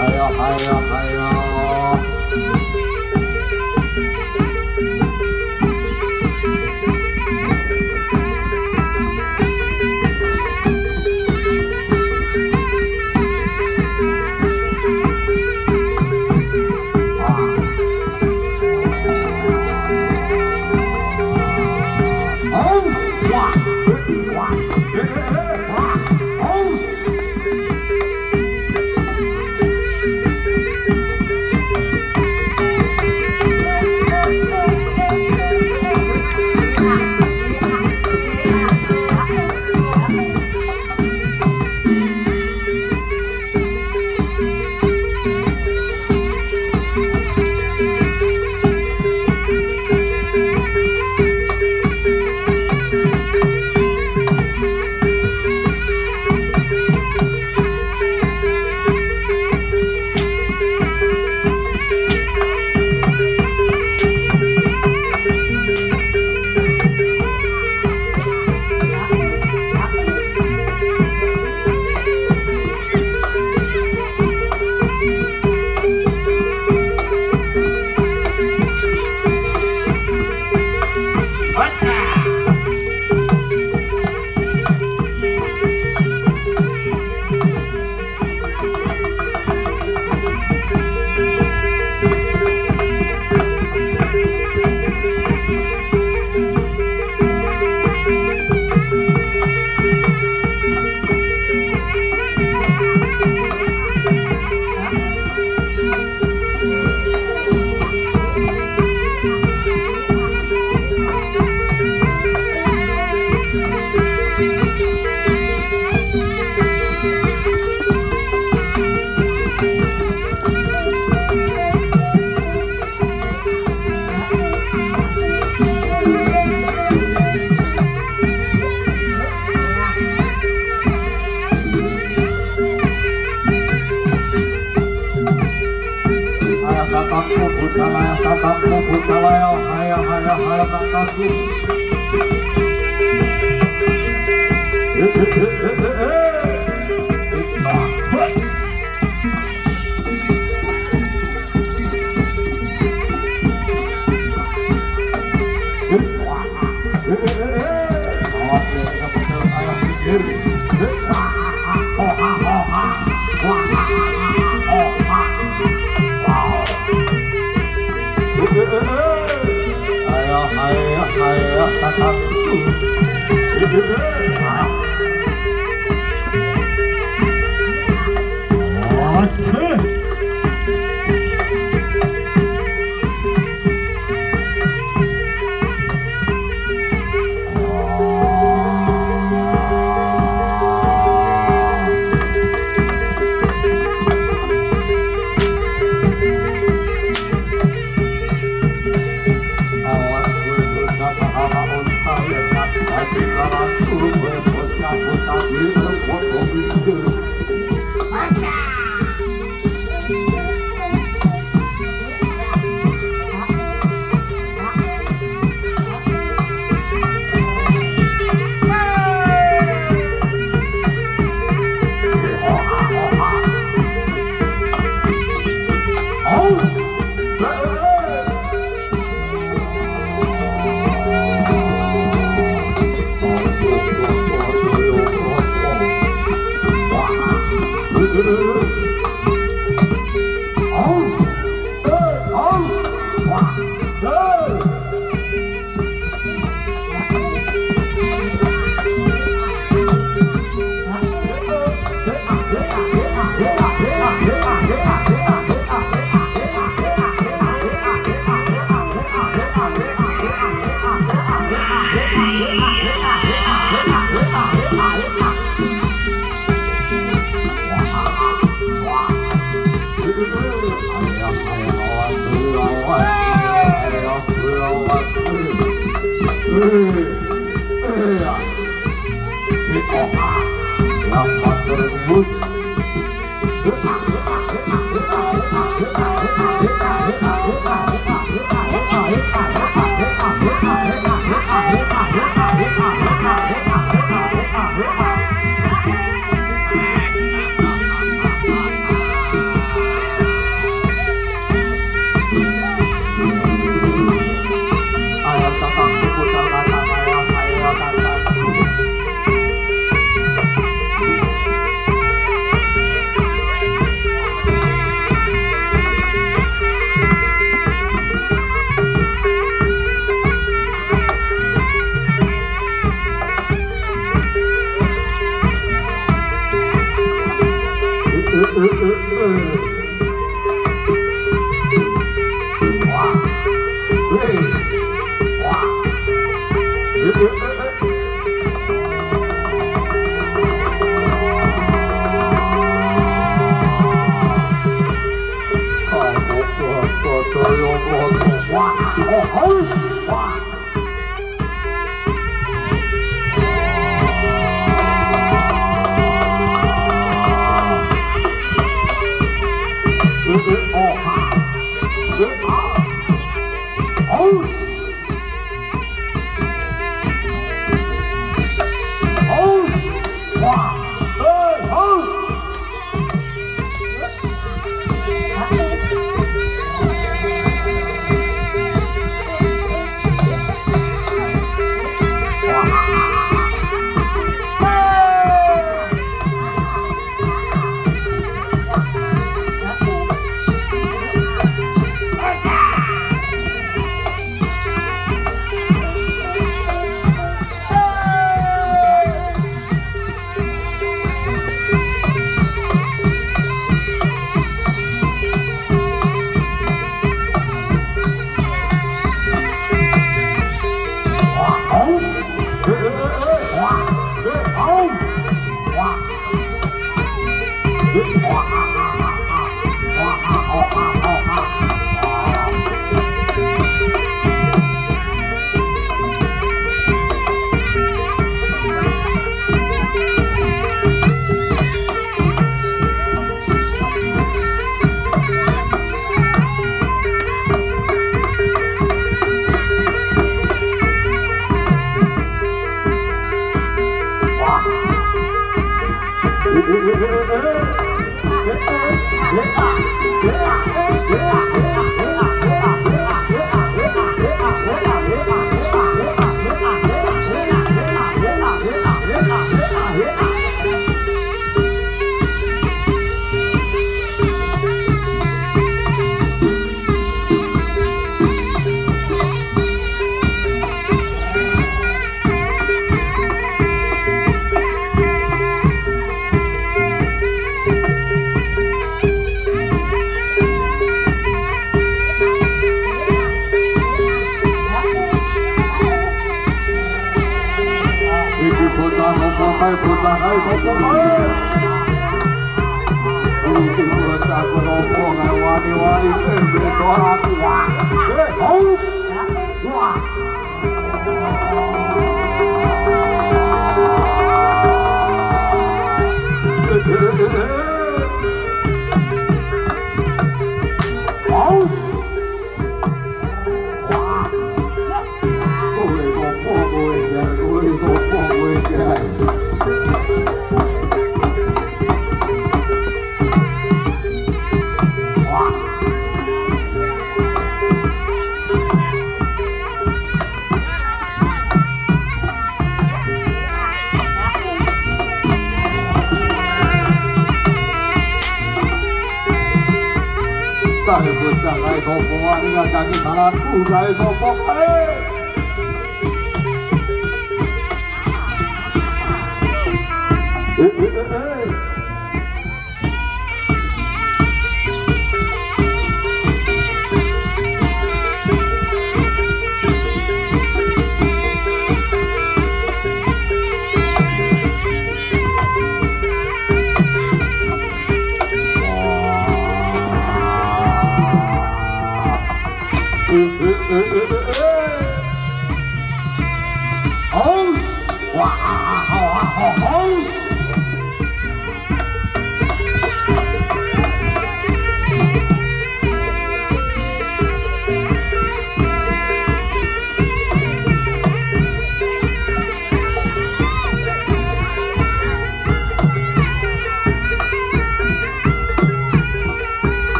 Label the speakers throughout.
Speaker 1: Ayo, ayo, ayo.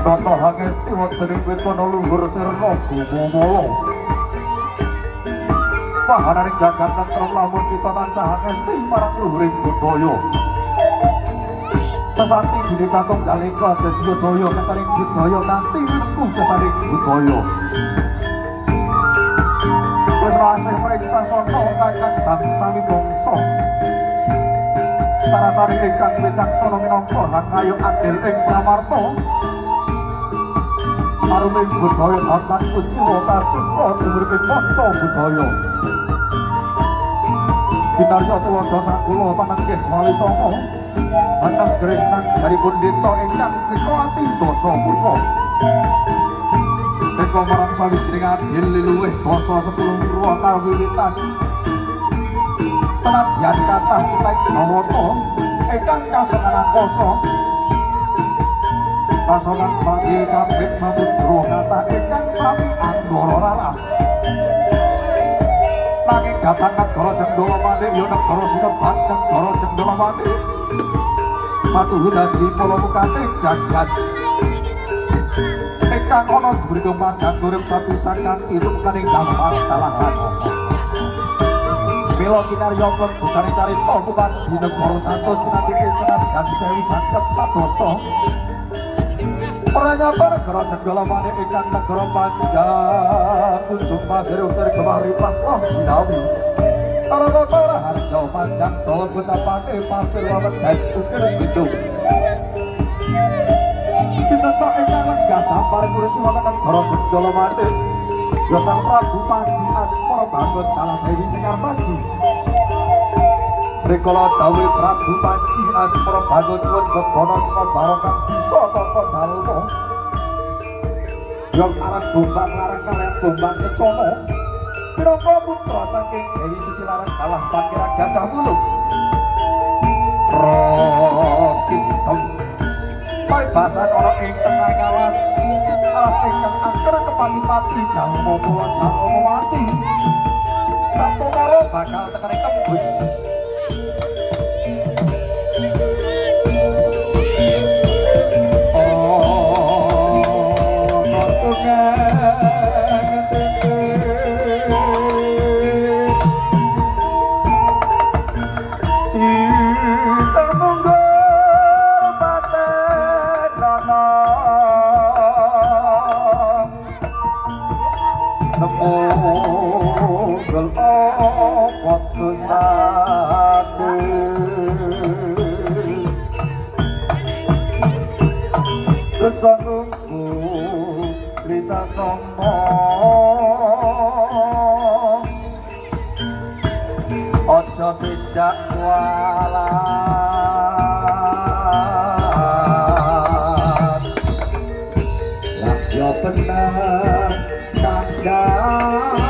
Speaker 1: Tata hangesti wonten ing witana luhur sirna Gumamala. Pahananing jagat tentrem lamun kita tansah hangesti marang luhuring budaya. Sesanti dene kakung jalika dadi budaya kesaring budaya nanti mengku kesaring budaya. Wis rasih priksa saka kakang sami bangsa. Sarasari ingkang wicaksana minangka hangayu adil ing pramarta. Aruming budaya tatan kuciwa kasukra dumuriping panca budaya. Kinarya tuwada sakula panenggih wali sanga. Anang gresnang daripun dita ingkang rika ati dosa purwa. Eko marang sawijining adil luwih basa 10 purwa kawiwitan. Senadyan kathah kutha Jawata ingkang kasenganan koso. Kasonan pati kabeh samudra kathah ingkang sami anggara raras. Nanging datang negara Cendrawati ya negara Sinebat negara Cendrawati. Satu dadi palamukaning jagat. Ingkang ana dhuwuring pandang urip sapisan kanthi rumkaning damar kalahan. Mila kinarya bukane carita bukan di negara Santos nanti senadyan sewu jangkep sadosa. Pranyata negara Cendrawati ingkang negara panjang kunjung pasir utir kemari pahlah sinawi. Tara-tara harja panjang dawa bocapane pasir wawet dan ukir bidung. Sinten tok ingkang lenggah dampar kursi wonten negara Cendrawati. Ya Sang Prabu Panji Asmara bangun salah Dewi Sekar Panji. Rikala dawuh Prabu Panji Asmara bangun nyuwun bebana saka barokah bisa tata jalma. Yang aran bombang larang kalian bombang kecono. Pirangka putra saking Dewi Siti larang kalah pangeran Gajah Wulung. Rosintem paribasan ana ing tengah alas. Alas ingkang angker kepalipati jalma kula jalma mati. Sato karo bakal tekane tembus. Kesanungku Lisa Somo Ojo tidak kualat Lakyo benar kandamu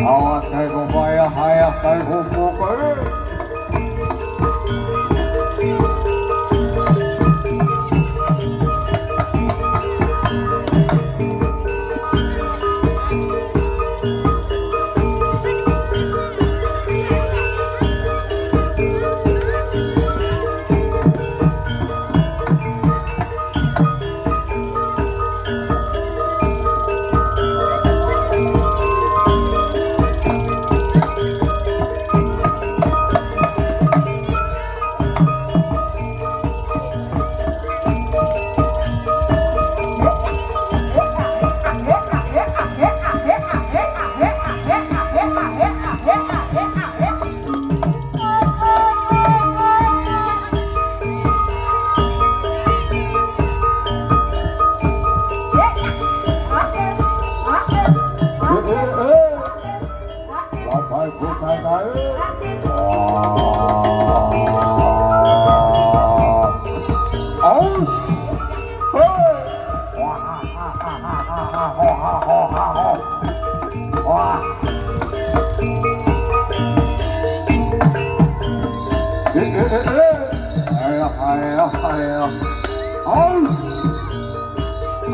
Speaker 1: Awas kayak gopaya, hayah kayak gopaya.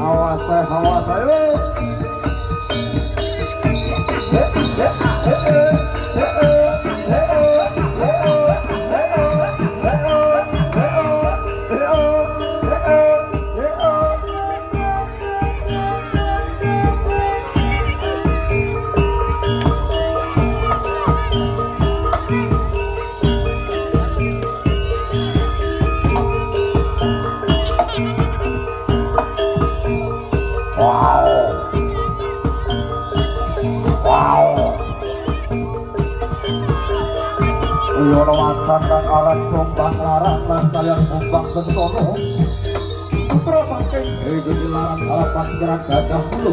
Speaker 1: Awas saya. Yono macan dan alat jombang larang lan kalian bumbang bentono putra saking Yesus larang alapan gerak gajah bulu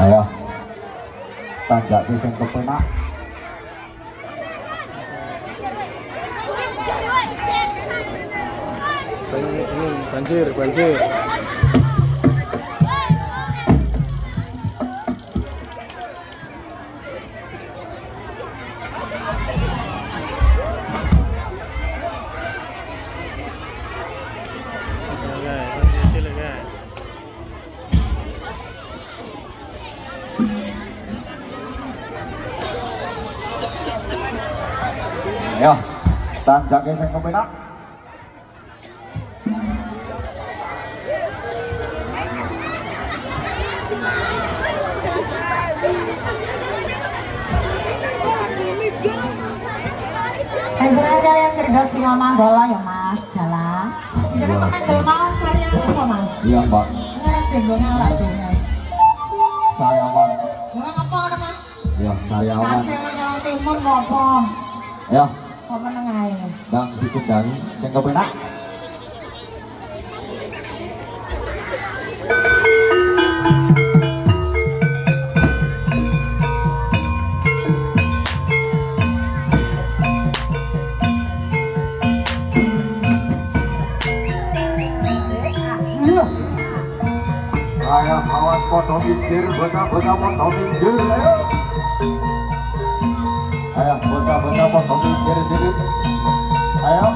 Speaker 1: ayo tanjak di sing kepenak
Speaker 2: banjir
Speaker 1: Ya, tanjake sing kepenak.
Speaker 2: Hasilnya kalian cerdas singa manggala ya mas, jalan. Jadi teman mawon karya apa mas?
Speaker 1: Iya mbak.
Speaker 2: Ngarep senggongnya ora dunya.
Speaker 1: Sariawan.
Speaker 2: Jangan apa ada mas?
Speaker 1: Ya sariawan.
Speaker 2: Kacang yang timun ngopo?
Speaker 1: Ya,
Speaker 2: Kok meneng ae.
Speaker 1: dan dikundangi sing kepenak. Ayah awas foto mikir, bocah-bocah foto mikir, ayo. Ayah bocah-bocah foto mikir dikit. Ayo.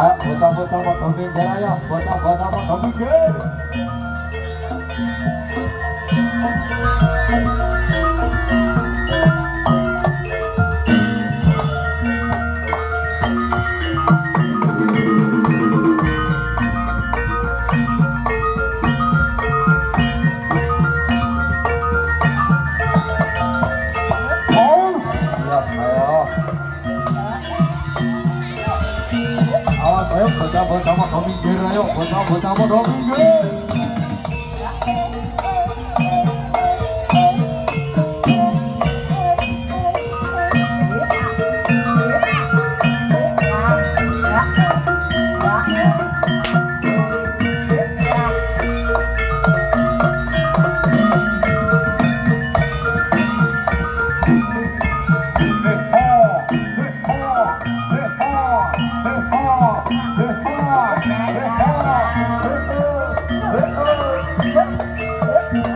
Speaker 1: Ayo bocah-bocah foto mikir, ayo bocah-bocah foto mikir. Awas ayo bocah-bocah foto mikir, ayo bocah-bocah foto mikir.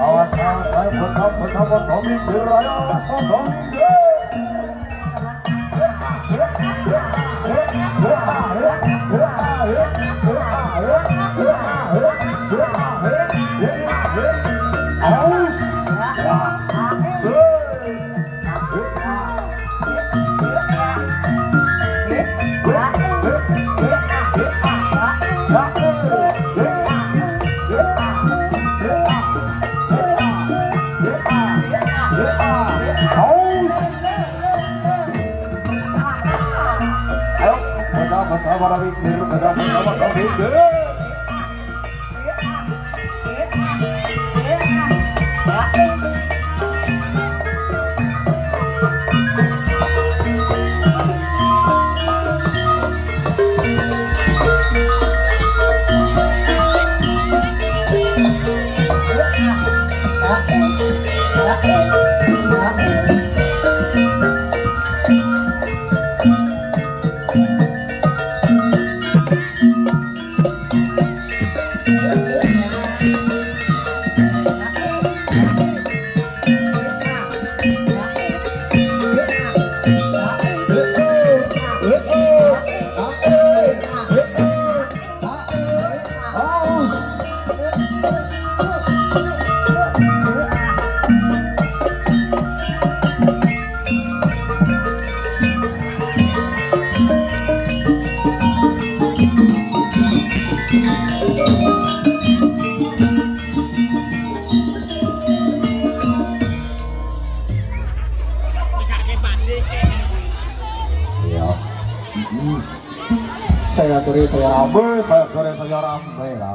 Speaker 1: Awas ayo bocah-bocah foto mikir, ayo awas foto mikir. Para mikir, bocah-bocah mikir. Saya sore saya ramai, saya sore saya ramai.